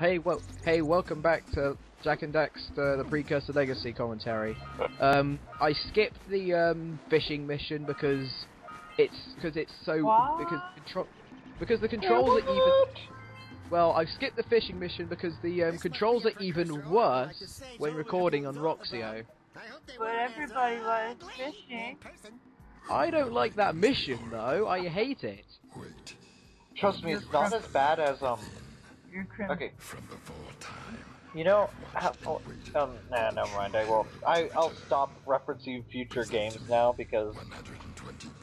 Hey, welcome back to Jack and Daxter, the Precursor Legacy commentary. I skipped the fishing mission because it's so What? because the controls are even. Well, I've skipped the fishing mission because the controls are even worse when recording on Roxio. But everybody likes fishing. I don't like that mission though. I hate it. Trust me, it's not as bad as You're criminal. Okay. You know, nah, never mind. I'll stop referencing future games now because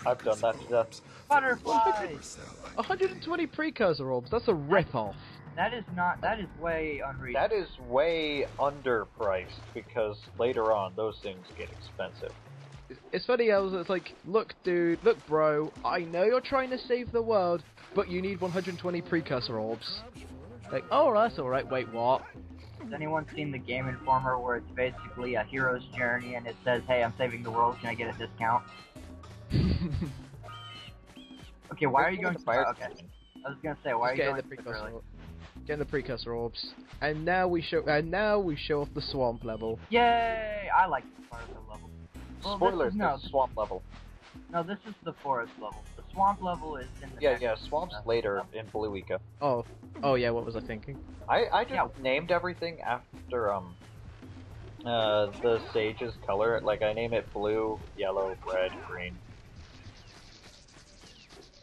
I've done that to death. Butterflies! 120 Precursor orbs. That's a rip-off. That is way unreasonable. That is way underpriced because later on those things get expensive. It's funny, it's like, look dude, look bro, I know you're trying to save the world, but you need 120 Precursor orbs. Like, oh, that's alright, wait, what? Has anyone seen the Game Informer where it's basically a hero's journey and it says, hey, I'm saving the world, can I get a discount? Okay, why are you going to fire? Okay. I was gonna say, why are you going to Precursor? Getting the Precursor orbs. And now we show off the swamp level. Yay! I like the forest level. Well, Spoilers, the swamp level. No, this is the forest level. The swamp level is in the Yeah, swamp's later in Blue Eco. Oh yeah, what was I thinking? I just named everything after the sage's color. Like I name it blue, yellow, red, green.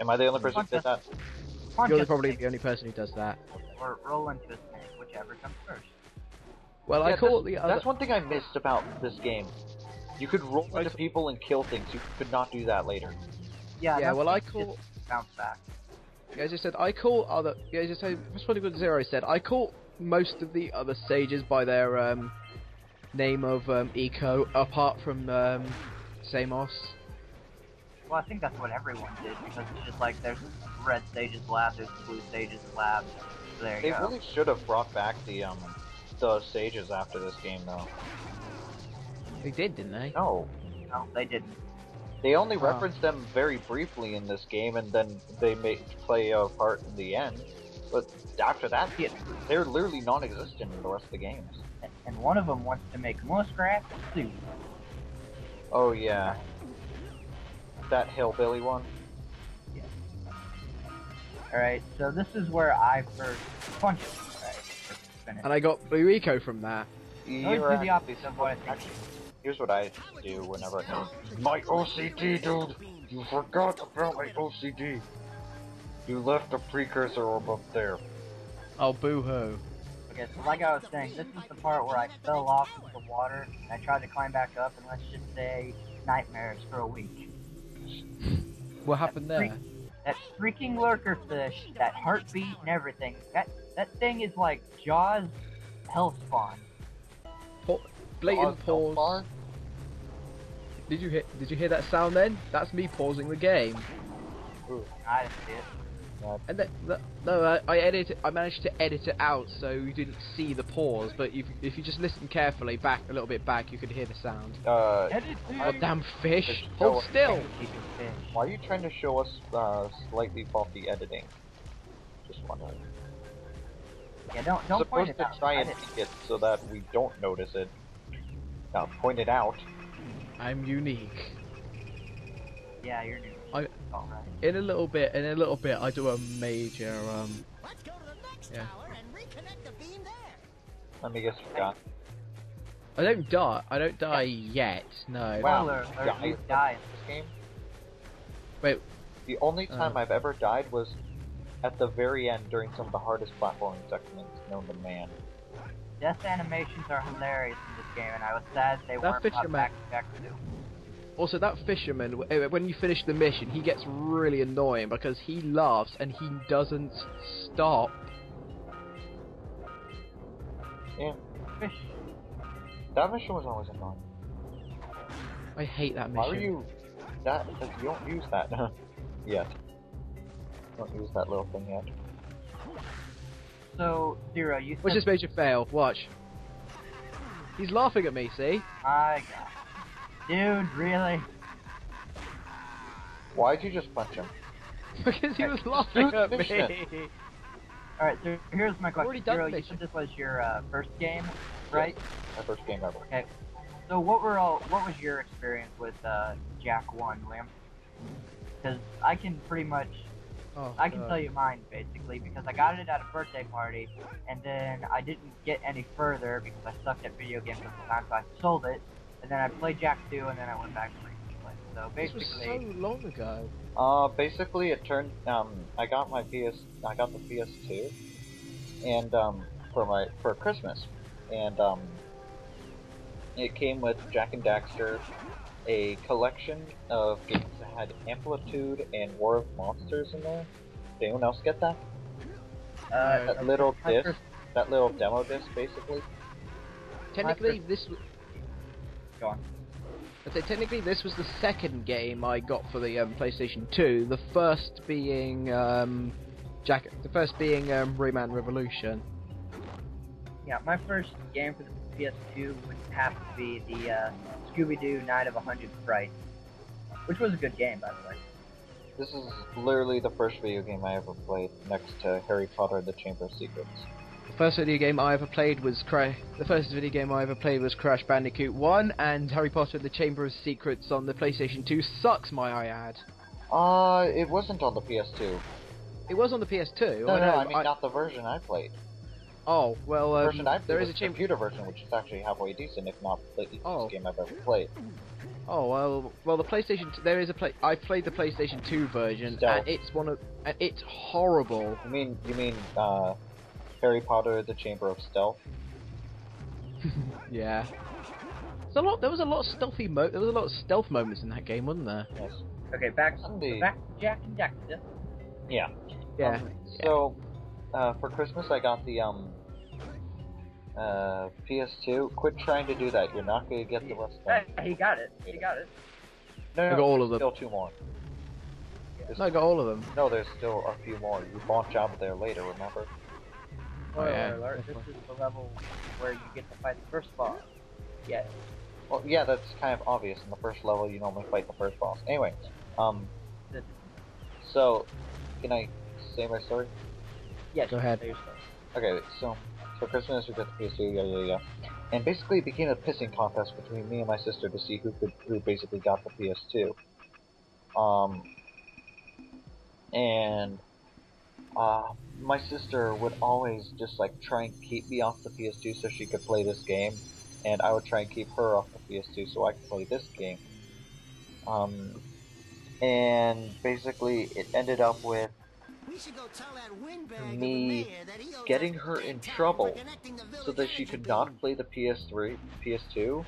Am I the only person who did that? You're probably the only person who does that. Or roll into a snake, whichever comes first. Well, yeah, I call it the other. That's one thing I missed about this game. You could roll into people and kill things. You could not do that later. Yeah, well, I call. Bounce back. Yeah, as I said, I call other. Yeah, as I said, responding to what Zero said, I call most of the other sages by their name of Eco, apart from Samos. Well, I think that's what everyone did because it's just like there's red sages lab, there's blue sages lab. So there you go. They really should have brought back the sages after this game, though. They did, didn't they? No, they didn't. They only referenced them very briefly in this game, and then they play a part in the end. But after that, they're literally non-existent in the rest of the games. And one of them wants to make muskrat soup. Oh yeah, that hillbilly one. Yeah. All right, so this is where I first punched it. Right, and I got Blue Eco from that. Always do the opposite of what I think. Actually, here's what I do whenever I go. My OCD, dude! You forgot about my OCD! You left a precursor orb up there. Oh, boo-hoo. Okay, so like I was saying, this is the part where I fell off into the water, and I tried to climb back up, and let's just say, nightmares for a week. What happened there? That freaking lurker fish, that heartbeat and everything, that thing is like Jaws hell spawn. Blatant pause. Did you hear that sound then? That's me pausing the game. Ooh. I didn't see it. And I managed to edit it out so you didn't see the pause, but if you just listen carefully a little bit back, you could hear the sound. Oh damn fish! Hold still! Why are you trying to show us slightly faulty editing? Just wondering. Yeah, don't point it out. Supposed to try and make it so that we don't notice it. Now point it out. I'm unique. Yeah, you're new. In a little bit, I do a major, Let's go to the next tower and reconnect the beam there. Let me guess, forgot. I don't die yet, no. Wow, you die in this game? Wait. The only time I've ever died was at the very end during some of the hardest platforming segments known to man. Death animations are hilarious in this game, and I was sad they weren't back to. Also, that fisherman, when you finish the mission, he gets really annoying because he laughs and he doesn't stop. Yeah. Fish. That mission was always annoying. I hate that mission. Why are you... you don't use that yet. Don't use that little thing yet. So, Zero, you said... Which just made you fail. Watch. He's laughing at me, see? My god. Dude, really? Why'd you just punch him? Because he was laughing at me. Alright, so here's my question. already done Zero, you mission. said this was your first game, right? Yes, my first game ever. Okay. So what was your experience with Jack 1, Liam? Because I can pretty much, I can tell you mine basically, because I got it at a birthday party, and then I didn't get any further because I sucked at video games at the time, so I sold it, and then I played Jack 2, and then I went back to play. So This was basically, so long ago. Basically it turned, I got the PS2, and, for Christmas, and, it came with Jack and Daxter, a collection of games that had Amplitude and War of Monsters in there. Did anyone else get that? That little disc, that little demo disc, basically. Technically, this. Go on. I'd say technically this was the second game I got for the PlayStation 2. The first being Rayman Revolution. Yeah, my first game for the PS2 would have to be the Scooby-Doo Night of 100 Sprites, which was a good game, by the way. This is literally the first video game I ever played, next to Harry Potter and the Chamber of Secrets. The first video game I ever played was Crash Bandicoot 1, and Harry Potter and the Chamber of Secrets on the PlayStation 2 sucks, might I add. It wasn't on the PS2. It was on the PS2. No, I mean not the version I played. Oh, well, The version I played there is was a the computer version, which is actually halfway decent, if not the easiest game I've ever played. Oh well, the PlayStation. I played the PlayStation 2 version, Stealth. and it's horrible. You mean Harry Potter: The Chamber of Stealth? Yeah. There was a lot of stealth moments in that game, wasn't there? Yes. Okay, back to Jack and Daxter. Yeah. Yeah. So, for Christmas I got the PS2. Quit trying to do that. You're not going to get the rest of them. He got it. He got it. No, I got all of them. Still two more. No, I got all of them. No, there's still a few more. You launch out there later, remember? Oh, yeah. Alert, this is the level where you get to fight the first boss. Yes. Well, yeah, that's kind of obvious. In the first level, you normally fight the first boss. Anyway, so, can I say my story? Yes. Go ahead. Okay, so for Christmas we got the PS2, yeah. And basically it became a pissing contest between me and my sister to see who basically got the PS2. My sister would always just like try and keep me off the PS2 so she could play this game, and I would try and keep her off the PS2 so I could play this game. And basically it ended up with me getting her in trouble so that she could not play the PS2,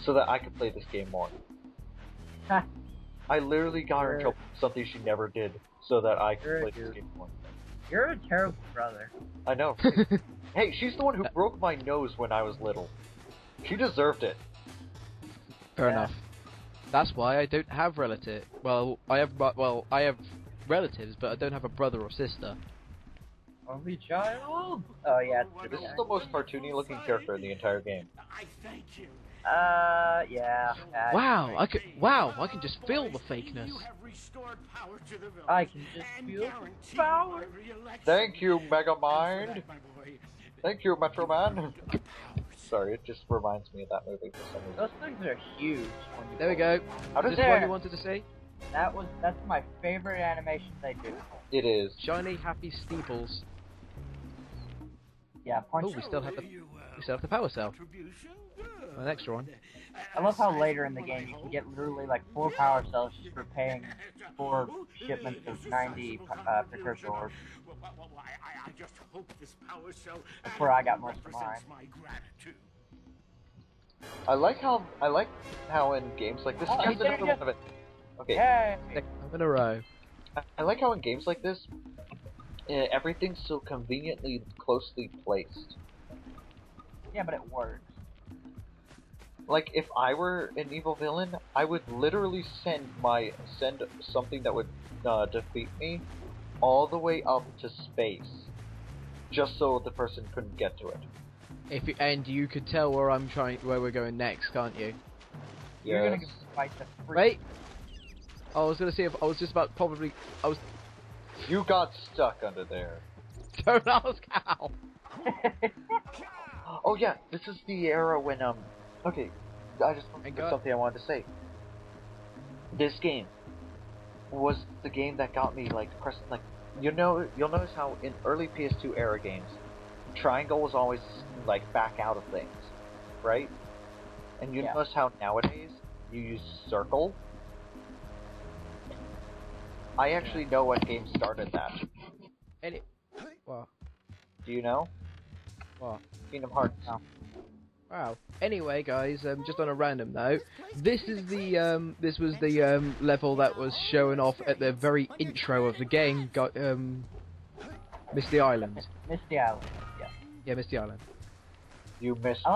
so that I could play this game more. I literally got her in trouble for something she never did, so that I could play this game more. You're a terrible brother. I know. Hey, she's the one who broke my nose when I was little. She deserved it. Fair enough. That's why I don't have relatives. I have relatives, but I don't have a brother or sister. Only child? Oh yeah. This is the most cartoony looking character in the entire game. I thank you. Yeah. Wow, I can just feel the fakeness. I can just feel power. Thank you, Megamind. Thank you, Metro Man. Sorry, it just reminds me of that movie for some reason. Those things are huge. There we go. How does Is this what you wanted to see? That's my favorite animation they do. It is. Shiny, happy steeples. Yeah, punch. Oh, we still have the power cell. An extra one. I love how later in the game you can get literally like 4 power cells just for paying 4 shipments of 90 precursor ores. I just hope this power cell That's where I got most of mine. I like how in games like this. Here's another one of it. Okay. Yay! I'm in a row. I like how in games like this, everything's so conveniently closely placed. Yeah, but it works. Like, if I were an evil villain, I would literally send something that would defeat me all the way up to space, just so the person couldn't get to it. And you could tell where we're going next, can't you? You're gonna go fight the freak. Wait. I was gonna see if I was just about You got stuck under there. Don't ask how. Oh yeah, this is the era when okay, I just there's something I wanted to say. This game was the game that got me like you'll notice how in early PS2 era games, triangle was always like back out of things, right? And you notice how nowadays you use circle. I actually know what game started that. What? Do you know? What? Kingdom Hearts. No. Wow. Anyway, guys, just on a random note, this was the level that was showing off at the very intro of the game. Got Misty Island. Misty Island. Yeah. Yeah, Misty Island. You missed. I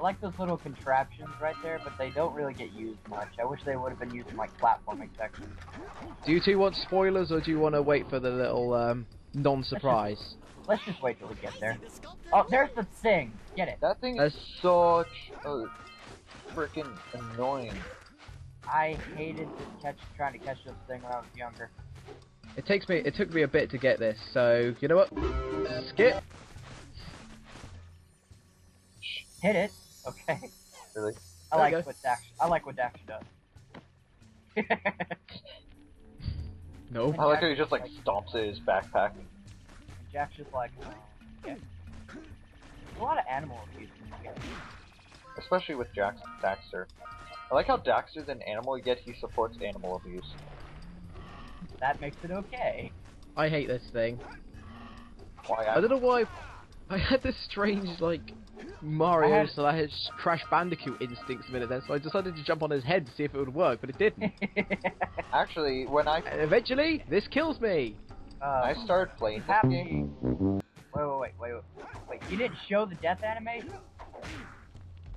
like those little contraptions right there, but they don't really get used much. I wish they would have been used in like platforming sections. Do you two want spoilers, or do you want to wait for the little non-surprise? Let's just wait till we get there. Oh, there's the thing. Get it. That thing is such a freaking annoying. I hated trying to catch this thing when I was younger. It took me a bit to get this, so you know what? Skip. Hit it. Okay. Really? I like what Daxter does. No. I like how he just like stomps at his backpack. Jack's just like, okay. There's a lot of animal abuse in this game. Especially with Daxter. I like how Daxter's an animal, yet he supports animal abuse. That makes it okay. I hate this thing. Why? I don't know why. I had this strange like Mario / Crash Bandicoot instincts a minute then, so I decided to jump on his head to see if it would work, but it didn't. Actually, when I eventually this kills me. I started playing this game. Wait, you didn't show the death animation?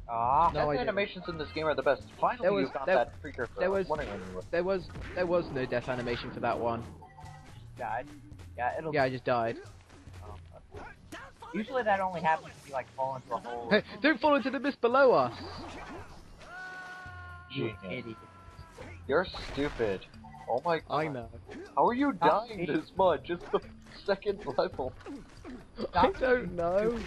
No, death animations in this game are the best. Finally, you got that precursor. There was no death animation for that one. Just died. Yeah, I just died. Usually that only happens if you like fall into a hole. Hey, don't fall into the abyss below us. Genius. You're stupid. Oh my god. I know. How are you dying this much? It's the second level. I don't know.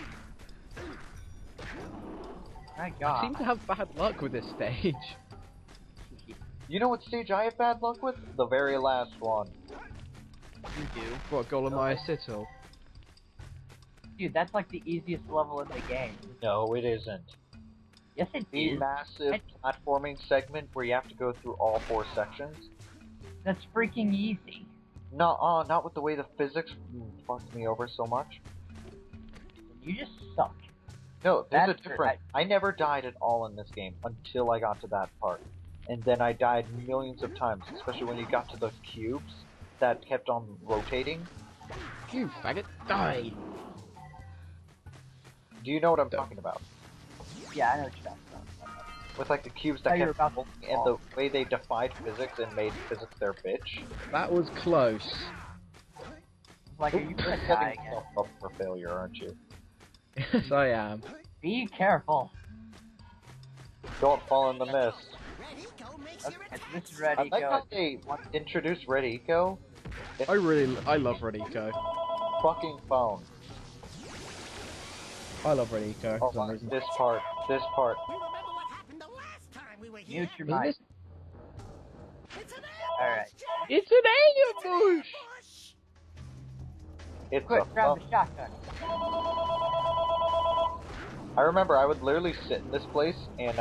My god. I seem to have bad luck with this stage. You know what stage I have bad luck with? The very last one. You do. What, Golemaya Sittle? Dude, that's like the easiest level in the game. No, it isn't. Yes, it the is. Massive platforming segment where you have to go through all 4 sections. That's freaking easy. No, not with the way the physics fucked me over so much. You just suck. No, there's a difference. I never died at all in this game until I got to that part. And then I died millions of times, especially when you got to those cubes that kept on rotating. You faggot, die! Do you know what I'm talking about? Yeah, I know what you're talking about. With like the cubes that kept moving and the way they defied physics and made physics their bitch. That was close. Like, are you gonna die setting again? yourself up for failure, aren't you? Yes, I am. Be careful. Don't fall in the mist. Okay, this is Red I like Eco. how they introduced Red Eco. I love Red Eco. Fucking phone. I love Red Eco for some my, reason. this part. You remember what happened the last time we were here? Mute your Isn't mic. It's an Alright. It's an ambush! It's Quick, a grab phone. the shotgun. I remember I would literally sit in this place and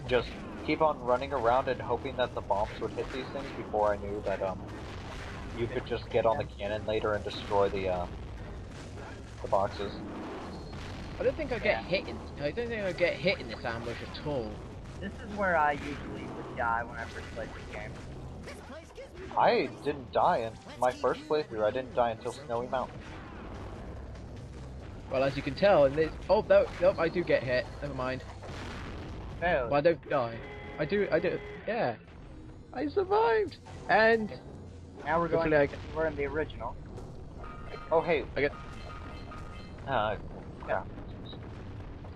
just keep on running around and hoping that the bombs would hit these things before I knew that you could just get on the cannon later and destroy the boxes. I don't think I get hit in this ambush at all. This is where I usually would die when I first played this game. This place gives me I didn't die in my first playthrough. I didn't die until Snowy Mountain. Well, as you can tell, in this... Oh, no, I do get hit. Never mind. Failed. But I don't die. I do, yeah. I survived! And... Now we're going. Hopefully We're in the original. Oh hey, I get... crap.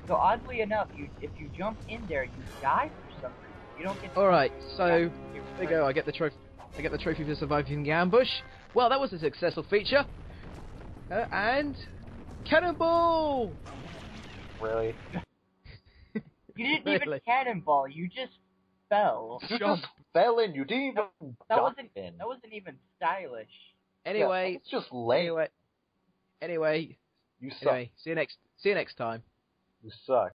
So oddly enough, if you jump in there, you die for some reason. You don't get. Alright, so... There you go, I get the trophy for surviving the ambush. Well, that was a successful feature. And cannonball! Really? You didn't even cannonball. You just fell. You just fell in. You didn't even. That wasn't even stylish. Anyway, yeah, it's just lame. Anyway, you suck. see you next time. You suck.